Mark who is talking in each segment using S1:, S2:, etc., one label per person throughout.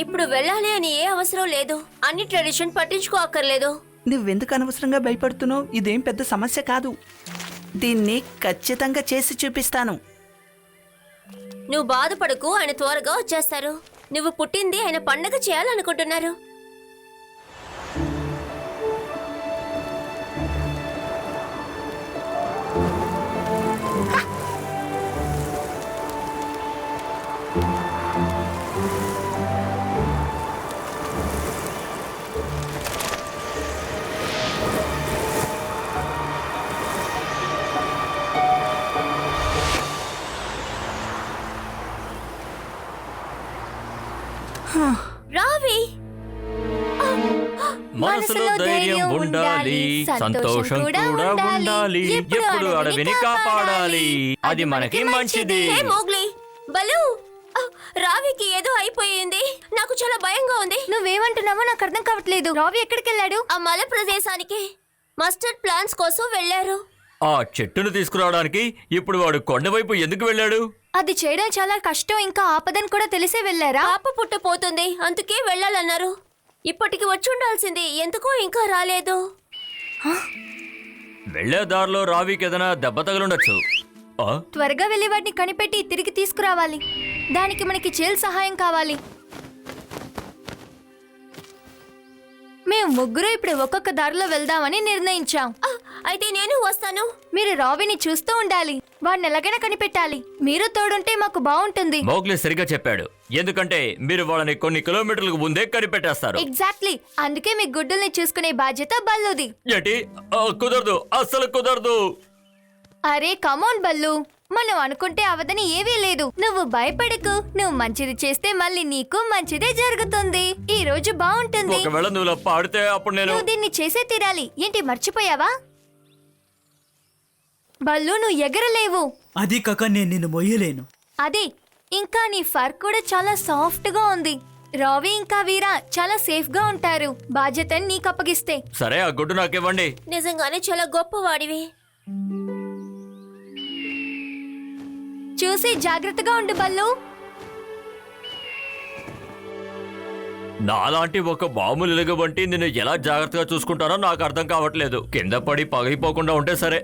S1: ఇప్పుడు వెళ్ళాలి అని ఏ అవసరం లేదు. అన్ని ట్రెడిషన్ పట్టించుకో అక్కర్లేదు.
S2: నువ్వెందుకు అనవసరంగా భయపడుతున్నావు? ఇదేం పెద్ద సమస్య కాదు. దీన్ని ఖచ్చితంగా చేసి చూపిస్తాను.
S1: నువ్వు బాధపడకు, ఆయన త్వరగా వచ్చేస్తారు. నువ్వు పుట్టింది ఆయన పండగ చేయాలనుకుంటున్నారు. రావి,
S3: మనసులో ధైర్యం ఉండాలి, సంతోషం కూడా ఉండాలి, ఎప్పుడు అడవిని కాపాడాలి, అది మనకి మంచిది.
S1: హే మోగ్లీ, బలు, రావికి ఏదో అయిపోయింది. నాకు చాలా భయంగా ఉంది.
S4: నువ్వేమంటున్నావో నాకు అర్థం కావట్లేదు. రావి ఎక్కడికి వెళ్ళాడు?
S1: ఆ మల ప్రదేశానికి మస్టర్డ్ ప్లాంట్స్ కోసం వెళ్ళారు.
S3: ఆ చెట్టును తీసుకురావడానికి ఇప్పుడు వాడు కొండవైపు ఎందుకు వెళ్ళాడు?
S4: అది చేయడం చాలా కష్టం, ఇంకా ఆపదని కూడా తెలిసే వెళ్ళారా?
S1: పాప పుట్టపోతుంది, అందుకే వెళ్ళాలన్నారు. ఇప్పటికి వచ్చి ఉండాల్సింది, ఎందుకో ఇంకా రాలేదు.
S3: వెళ్లే దారిలో రావికి ఏదైనా దెబ్బ తగలుండొచ్చు.
S4: త్వరగా వెళ్ళి వాటిని కనిపెట్టి తిరిగి తీసుకురావాలి. దానికి మనకి చేల్ సహాయం కావాలి. మేము ముగ్గురు ఇప్పుడు ఒక్కొక్క దారిలో వెళ్దామని నిర్ణయించాం.
S1: అయితే నేను వస్తాను.
S4: మీరు రావిని చూస్తూ ఉండాలి, వాడిని ఎలాగైనా కనిపెట్టాలి. మీరు తోడుంటే మాకు బాగుంటుంది.
S3: మోగ్లీ సరిగా చెప్పాడు, ఎందుకంటే మీరు వాళ్ళని కొన్ని కిలోమీటర్లకు ముందే కనిపెట్టేస్తారు.
S4: ఎగ్జాక్ట్లీ, అందుకే మీ గుడ్డుల్ని చూసుకునే బాధ్యత బల్లుది.
S3: ఏంటి? కుదరదు, అస్సలు కుదరదు.
S4: అరే కమోన్ బల్లు, మనం అనుకుంటే అవదని ఏవీ లేదు. నువ్వు భయపడకు, నువ్వు మంచిది చేస్తే మళ్ళీ నీకు మంచిదే జరుగుతుంది. ఈ రోజు బాగుంటుంది.
S3: ఒకవేళ నువ్వు ఇలా పాడితే అప్పుడు నేను
S4: నువ్వు దీన్ని చేసే తీరాలి. ఏంటి మర్చిపోయావా? బల్లు, నువ్వు ఎగరలేవు.
S5: అది కాక నేను నిన్ను మొయ్యలేను.
S4: అదే, ఇంకా నీ ఫర్ కూడా చాలా సాఫ్ట్ గా ఉంది. రావి ఇంకా వీరా చాలా సేఫ్ గా ఉంటారు, బాధ్యతని నీకు అప్పగిస్తే.
S3: సరే, ఆ గుడ్డు నాకు ఇవ్వండి.
S1: నిజంగానే చాలా గొప్పవాడివి.
S4: చూసి జాగ్రత్తగా ఉండు బల్లు.
S3: నాలాంటి ఒక బాంబులు ఎలుగుబంటి నిన్ను ఎలా జాగ్రత్తగా చూసుకుంటానో నాకు అర్థం కావట్లేదు. కింద పడి పగిలిపోకుండా ఉంటే సరే.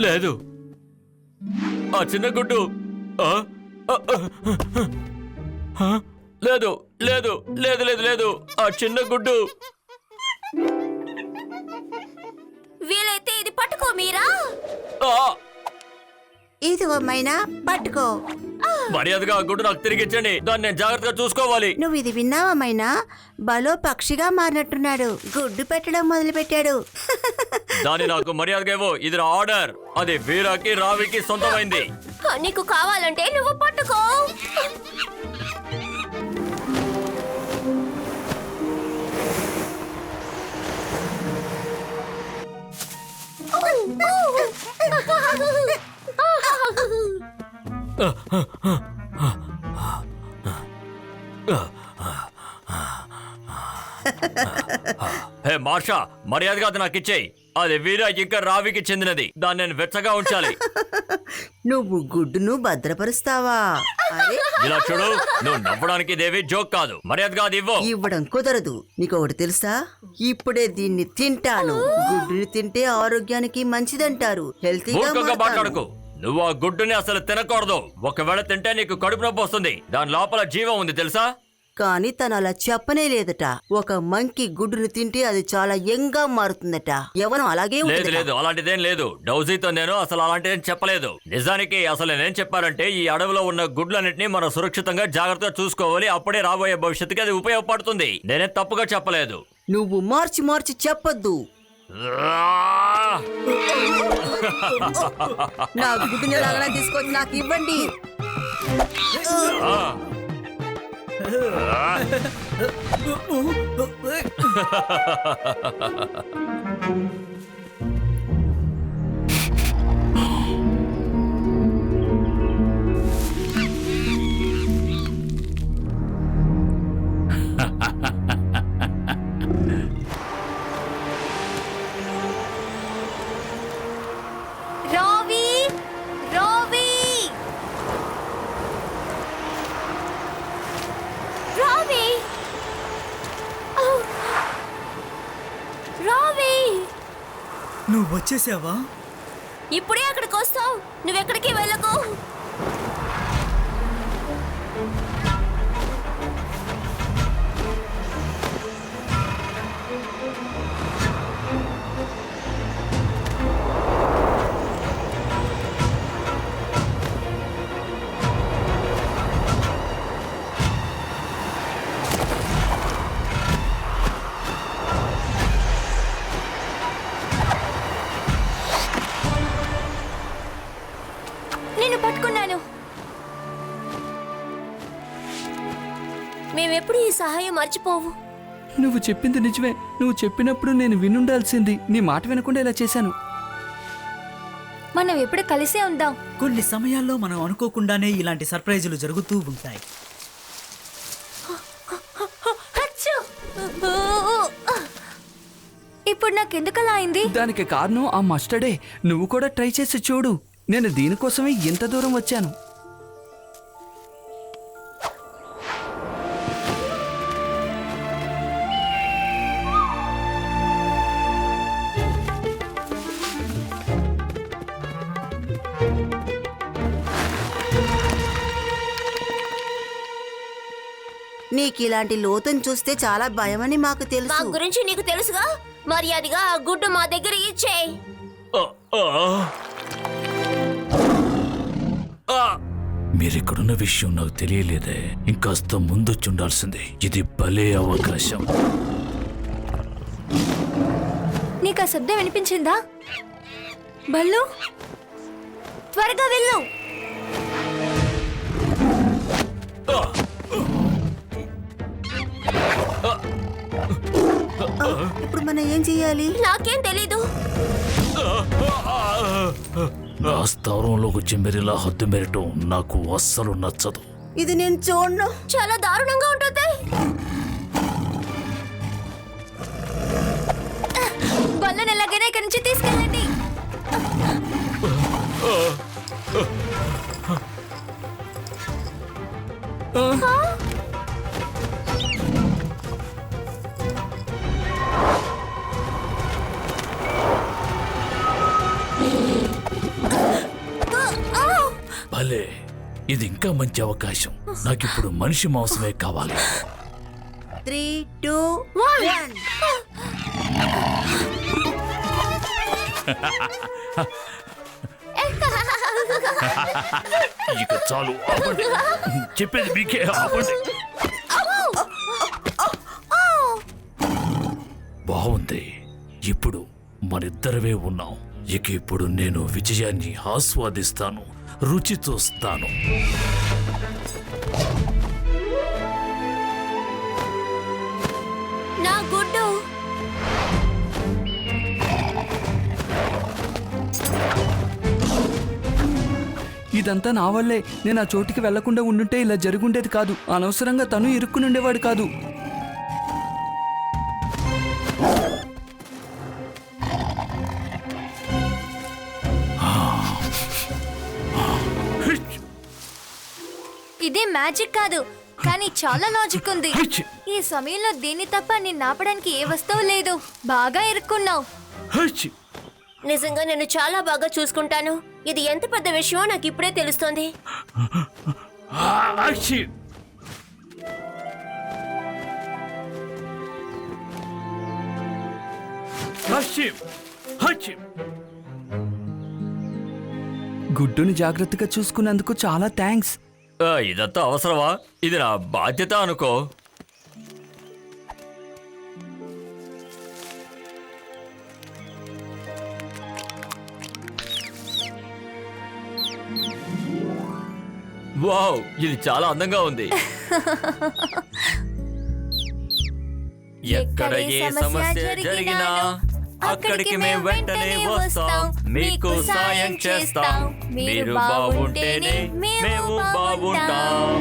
S3: లేదు, ఆ చిన్న గుడ్డు. లేదు లేదు లేదు లేదు లేదు, ఆ చిన్న గుడ్డు.
S1: వీలైతే ఇది పట్టుకో మీరా.
S6: ఇదిగో మైనా, పట్టుకో.
S3: మర్యాదగా ఆ గుడ్డు నాకు తిరిగిచ్చండి, దాన్ని నేను జాగ్రత్తగా చూసుకోవాలి.
S6: నువ్వు ఇది విన్నావా మైనా? బలో పక్షిగా మారినట్టున్నాడు, గుడ్డు పెట్టడం మొదలు పెట్టాడు.
S3: దాన్ని నాకు మర్యాదగా ఇవ్వు, ఇది నా ఆర్డర్. అది వీరాకి రావికి సొంతమైంది.
S1: నీకు కావాలంటే నువ్వు పట్టుకో.
S3: హే మార్షా, మర్యాదగా అది నాకు ఇచ్చేయి. అది వీరా ఇంకా రావికి చెందినది. దాన్ని నేను వెచ్చగా ఉంచాలి.
S6: నువ్వు గుడ్డును భద్రపరుస్తావా? అరే,
S3: ఇలా చూడు, నువ్వు నవ్వడానికి ఇదేవి జోక్ కాదు. మర్యాదగా అది ఇవ్వు.
S6: ఇవ్వడం కుదరదు. నీకు ఒకటి తెలుసా? ఇప్పుడే దీన్ని తింటాను. గుడ్డుని తింటే ఆరోగ్యానికి మంచిదంటారు, హెల్తీగా
S3: మూర్ఖంగా
S6: మారతాను.
S3: మాట్లాడకు. నువ్వు ఆ గుడ్డుని అసలు తినకూడదు. ఒకవేళ తింటే నీకు కడుపు నొప్పి వస్తుంది. దాని లోపల జీవం ఉంది తెలుసా?
S6: కానీ తను అలా చెప్పనే లేదట. ఒక మంకీ గుడ్డును తింటే అది చాలా యంగా మారుతుందట. యవ్వనం అలాగే
S3: లేదు
S6: ఉంటుందట.
S3: లేదు, అలాంటిదేం లేదు. డౌజీతో నేను అసలు అలాంటిదేం చెప్పలేదు. నిజానికి అసలు నేనేం చెప్పారంటే, ఈ అడవిలో ఉన్న గుడ్లన్నింటినీ మనం సురక్షితంగా జాగ్రత్తగా చూసుకోవాలి. అప్పుడే రాబోయే భవిష్యత్తుకి అది ఉపయోగపడుతుంది. నేనేం తప్పుగా చెప్పలేదు.
S6: నువ్వు మార్చి మార్చి చెప్పొద్దు. నా గుడ్డుని ఎలాగైనా తీసుకొచ్చి నాకు ఇవ్వండి.
S4: రావి రావి
S1: రావి రావి
S5: నువ్వు వచ్చేసావా?
S1: ఇప్పుడే అక్కడికి వస్తావు. నువ్వెక్కడికి వెళ్ళకు.
S4: నేను పట్టుకున్నాను.
S1: మేమెప్పుడు ఈ సహాయం మర్చిపోవు.
S2: నువ్వు చెప్పింది నిజమే. నువ్వు చెప్పినప్పుడు నేను వినుండాల్సింది. నీ మాట వినకుండా ఇలా చేశాను.
S4: మనం ఎప్పుడు కలిసే ఉందాం.
S5: కొన్ని సమయాల్లో మనం అనుకోకుండానే ఇలాంటి సర్ప్రైజులు జరుగుతూ ఉంటాయి.
S1: అచ్చో!
S4: ఇప్పుడు నాకెందుకలా అయింది?
S2: దానికి కారణం ఆ మస్టర్డే. నువ్వు కూడా ట్రై చేసి చూడు. నేను దీనికోసమే ఇంత దూరం వచ్చాను.
S6: నీకు ఇలాంటి లోతుని చూస్తే చాలా భయమని మాకు
S1: మా
S6: తెలుసు.
S1: గురించి నీకు తెలుసుగా. మర్యాదగా ఆ గుడ్డు మా దగ్గర ఇచ్చేయ్.
S7: మీరిక్కడున్న విషయం నాకు తెలియలేదే. ఇంకాస్త ముందొచ్చుండాల్సిందే. ఇది భలే అవకాశం.
S4: నీకు ఆ శబ్దం వినిపించిందా? బల్లు త్వరగా వెళ్ళు.
S6: ఇప్పుడు మనం ఏం చెయ్యాలి?
S1: నాకేం తెలీదు.
S7: ఆ స్థావరంలోకి వచ్చి మీరిలా హద్దు మెరటం నాకు అస్సలు నచ్చదు.
S6: ఇది నేను చూడను.
S1: చాలా దారుణంగా ఉంటుంది.
S4: బల్లుని ఎలాగైనా ఇక్కడి నుంచి తీసుకెళ్ళండి.
S7: భలే, ఇది ఇంకా మంచి అవకాశం. నాకిప్పుడు మనిషి మాంసమే కావాలి.
S6: 3, 2, 1.
S7: ఇక చాలు, ఆపండి. చెప్పేది మీకే, ఆపండి. బాగుంది. ఇప్పుడు మనిద్దరమే ఉన్నాం. ఇక ఇప్పుడు నేను విజయాన్ని ఆస్వాదిస్తాను, రుచి చూస్తాను.
S1: నా గుడ్డు.
S2: ఇదంతా నా వల్లే. నేను ఆ చోటికి వెళ్లకుండా ఉండుంటే ఇలా జరుగుండేది కాదు. అనవసరంగా తను ఇరుక్కుని ఉండేవాడు కాదు.
S4: ఇదే మ్యాజిక్ కాదు, కానీ చాలా లాజిక్ ఉంది. ఈ సమయంలో దీన్ని తప్ప నిన్ను ఆపడానికి ఏ వస్తువు లేదు. బాగా ఇరుక్కున్నావు.
S1: నిజంగా నేను చాలా బాగా చూసుకుంటాను. ఇది ఎంత పెద్ద విషయమో నాకు ఇప్పుడే తెలుస్తోంది.
S2: గుడ్డుని జాగ్రత్తగా చూసుకున్నందుకు చాలా థ్యాంక్స్.
S3: ఇదంతా అవసరమా? ఇది నా బాధ్యత అనుకో. వావ్, ఇది చాలా అందంగా ఉంది. ఎక్కడ ఏ సమస్య జరిగినా అక్కడికి మేము వెంటనే వస్తాం, మీకు సాయం చేస్తాం. మీరు బాగుంటేనే మేము బాగుంటాం.